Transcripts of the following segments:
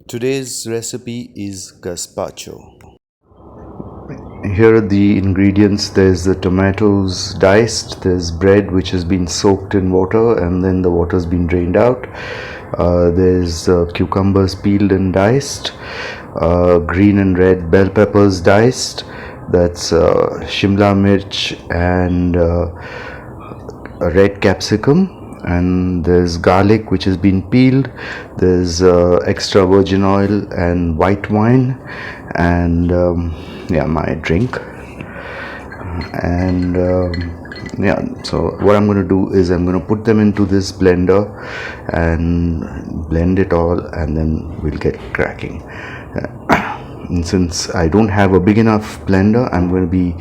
Today's recipe is gazpacho. Here are the ingredients. There's the tomatoes diced, there's bread which has been soaked in water and then the water's been drained out. There's cucumbers peeled and diced, green and red bell peppers diced, that's shimla mirch and a red capsicum, and there's garlic which has been peeled, there's extra virgin oil and white wine, and yeah, my drink. And yeah, so what I'm going to do is I'm going to put them into this blender and blend it all, and then we'll get cracking. And since I don't have a big enough blender, I'm going to be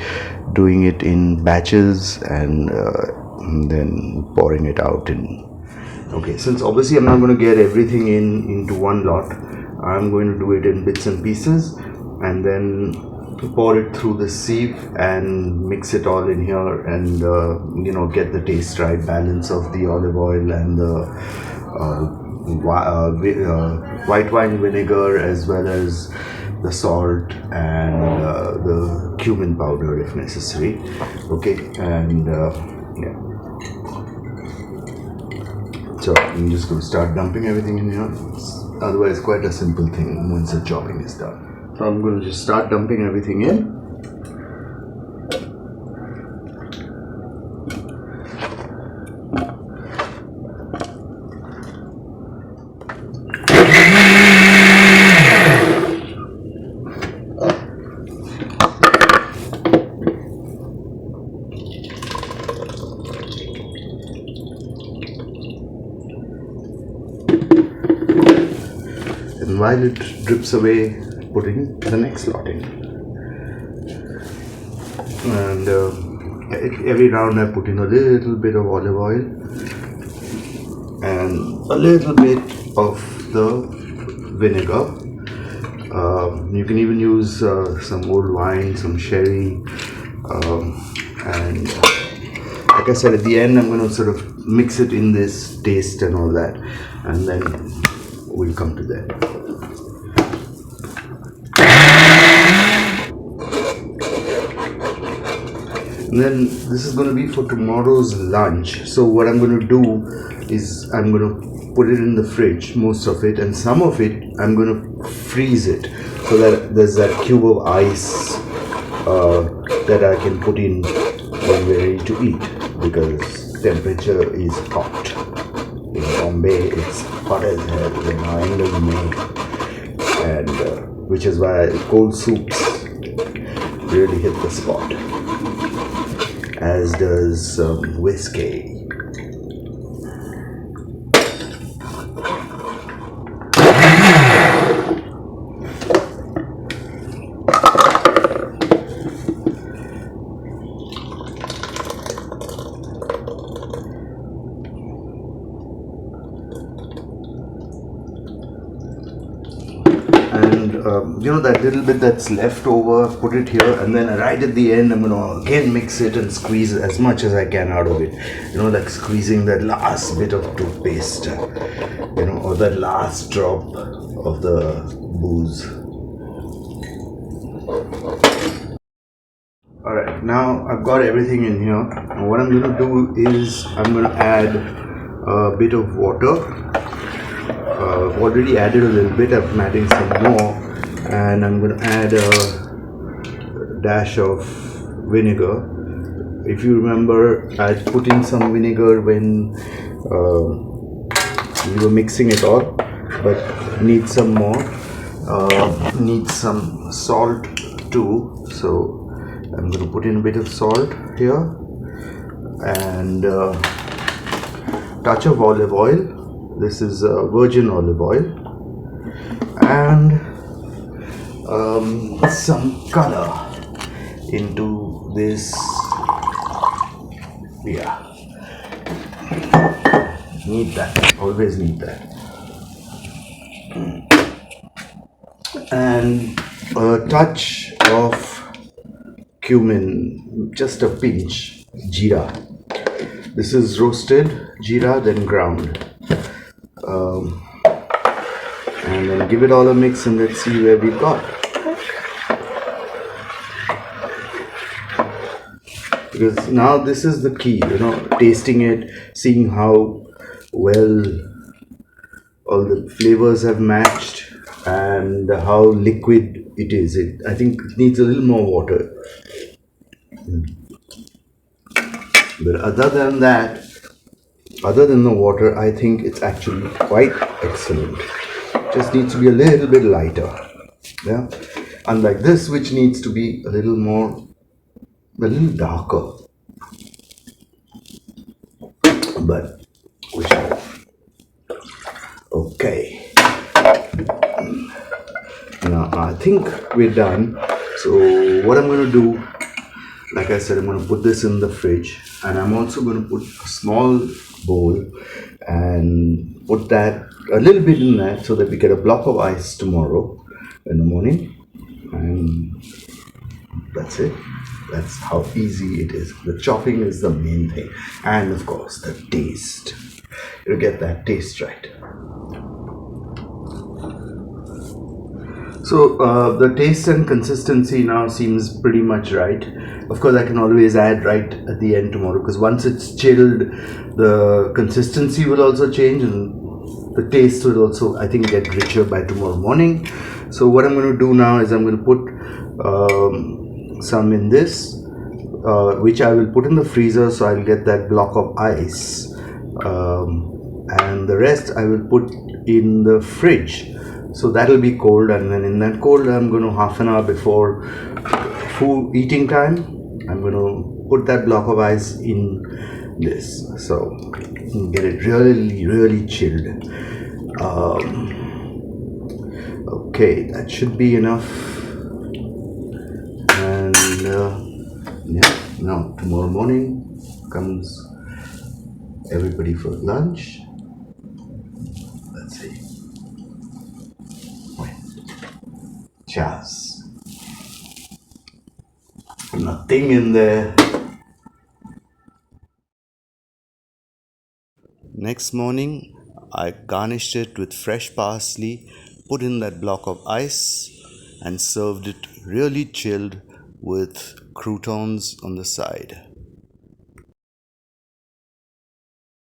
doing it in batches and then pouring it out in. Okay, since obviously I'm not going to get everything into one lot, I'm going to do it in bits and pieces and then pour it through the sieve and mix it all in here, and get the taste right, balance of the olive oil and the white wine vinegar, as well as the salt and the cumin powder if necessary. Okay, and yeah, so I'm just going to start dumping everything in here. It's otherwise quite a simple thing once the chopping is done. So I'm going to just start dumping everything in. And while it drips away, putting the next lot in, and every round I put in a little bit of olive oil and a little bit of the vinegar. You can even use some old wine, some sherry, and like I said, at the end I'm going to sort of mix it in this taste and all that, and then we'll come to that. And then this is going to be for tomorrow's lunch. So what I'm going to do is I'm going to put it in the fridge, most of it, and some of it I'm going to freeze it so that there's that cube of ice that I can put in when we're ready to eat, because temperature is hot. In Bombay it's hot as hell in the end of May, and which is why cold soups really hit the spot, as does whiskey. And that little bit that's left over, put it here, and then right at the end I'm going to again mix it and squeeze as much as I can out of it, like squeezing that last bit of toothpaste, or that last drop of the booze. Alright, now I've got everything in here, and what I'm going to do is I'm going to add a bit of water. I've already added a little bit, I'm adding some more, and I'm going to add a dash of vinegar. If you remember, I put in some vinegar when we were mixing it all, but need some more. Need some salt too, so I'm going to put in a bit of salt here, and touch of olive oil. This is virgin olive oil, and some color into this. Yeah, need that, always need that. And a touch of cumin, just a pinch. Jeera, this is roasted jeera then ground. And then and give it all a mix, and let's see where we got. Because now this is the key, tasting it, seeing how well all the flavors have matched and how liquid it is. I think it needs a little more water. But other than that, other than the water, I think it's actually quite excellent. Just needs to be a little bit lighter. Yeah. Unlike this, which needs to be a little darker. But okay. Now I think we're done. So what I'm going to do, like I said, I'm going to put this in the fridge, and I'm also going to put a small bowl and put that a little bit in that so that we get a block of ice tomorrow in the morning, and that's it. That's how easy it is. The chopping is the main thing, and of course the taste. You get that taste right. So the taste and consistency now seems pretty much right. Of course, I can always add right at the end tomorrow, because once it's chilled, the consistency will also change, and the taste will also, I think, get richer by tomorrow morning. So what I'm going to do now is I'm going to put some in this, which I will put in the freezer, so I'll get that block of ice, and the rest I will put in the fridge. So that'll be cold, and then in that cold, I'm going to half an hour before eating time, I'm going to put that block of ice in this, so get it really chilled. Okay, that should be enough. And yeah, now tomorrow morning comes everybody for lunch. Let's see. Cheers. Nothing in there. Next morning, I garnished it with fresh parsley, put in that block of ice, and served it really chilled with croutons on the side.